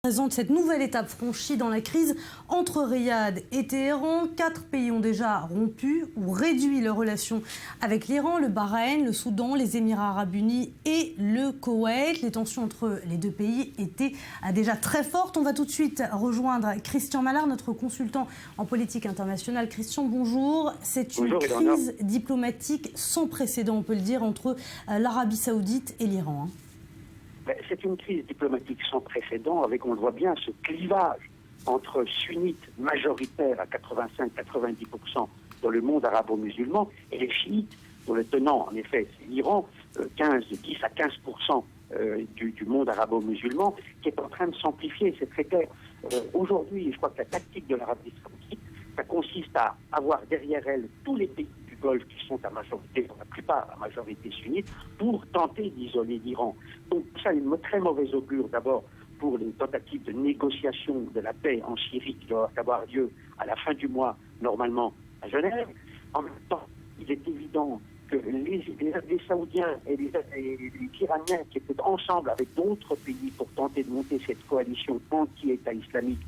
Présente cette nouvelle étape franchie dans la crise entre Riyad et Téhéran. 4 pays ont déjà rompu ou réduit leurs relations avec l'Iran, le Bahreïn, le Soudan, les Émirats arabes unis et le Koweït. Les tensions entre les deux pays étaient déjà très fortes. On va tout de suite rejoindre Christian Mallard, notre consultant en politique internationale. Christian, bonjour. C'est une crise diplomatique sans précédent, on peut le dire, entre l'Arabie saoudite et l'Iran. C'est une crise diplomatique sans précédent avec, on le voit bien, ce clivage entre sunnites majoritaires à 85-90% dans le monde arabo-musulman et les chiites, dont le tenant, en effet, c'est l'Iran, 10 à 15% du monde arabo-musulman, qui est en train de s'amplifier, c'est très clair. Aujourd'hui, je crois que la tactique de l'Arabie saoudite, ça consiste à avoir derrière elle tous les pays du Golfe qui sont à majorité, pour la plupart à majorité sunnite, pour tenter d'isoler l'Iran. Donc ça a une très mauvaise augure d'abord pour les tentatives de négociation de la paix en Syrie qui doivent avoir lieu à la fin du mois, normalement à Genève. En même temps, il est évident que les Saoudiens et les Iraniens qui étaient ensemble avec d'autres pays pour tenter de monter cette coalition anti-État islamique,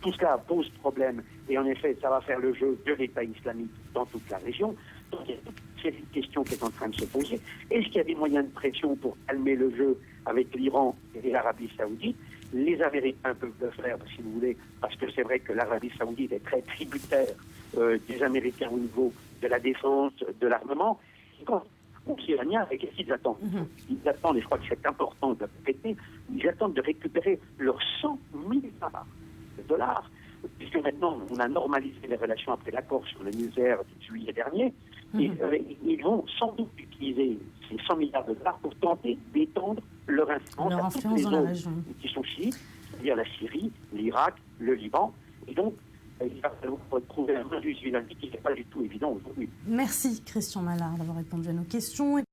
tout cela pose problème et en effet ça va faire le jeu de l'État islamique dans toute la région. Donc il y a toute une série de questions qui est en train de se poser. Est-ce qu'il y a des moyens de pression pour calmer le jeu avec l'Iran et l'Arabie saoudite? Les Américains peuvent le faire, si vous voulez, parce que c'est vrai que l'Arabie saoudite est très tributaire des Américains au niveau de la défense, de l'armement. Et quand les Iraniens, qu'est-ce qu'ils attendent? Ils attendent, et je crois que c'est important de le répéter, ils attendent de récupérer leurs 100 milliards de dollars, puisque maintenant on a normalisé les relations après l'accord sur le nucléaire de juillet dernier, et ils vont sans doute utiliser ces 100 milliards de dollars pour tenter d'étendre leur influence à toutes les zones qui sont chiites, c'est-à-dire la Syrie, l'Irak, le Liban, et donc il va falloir trouver un modus vivendi qui n'est pas du tout évident aujourd'hui. Merci Christian Mallard d'avoir répondu à nos questions.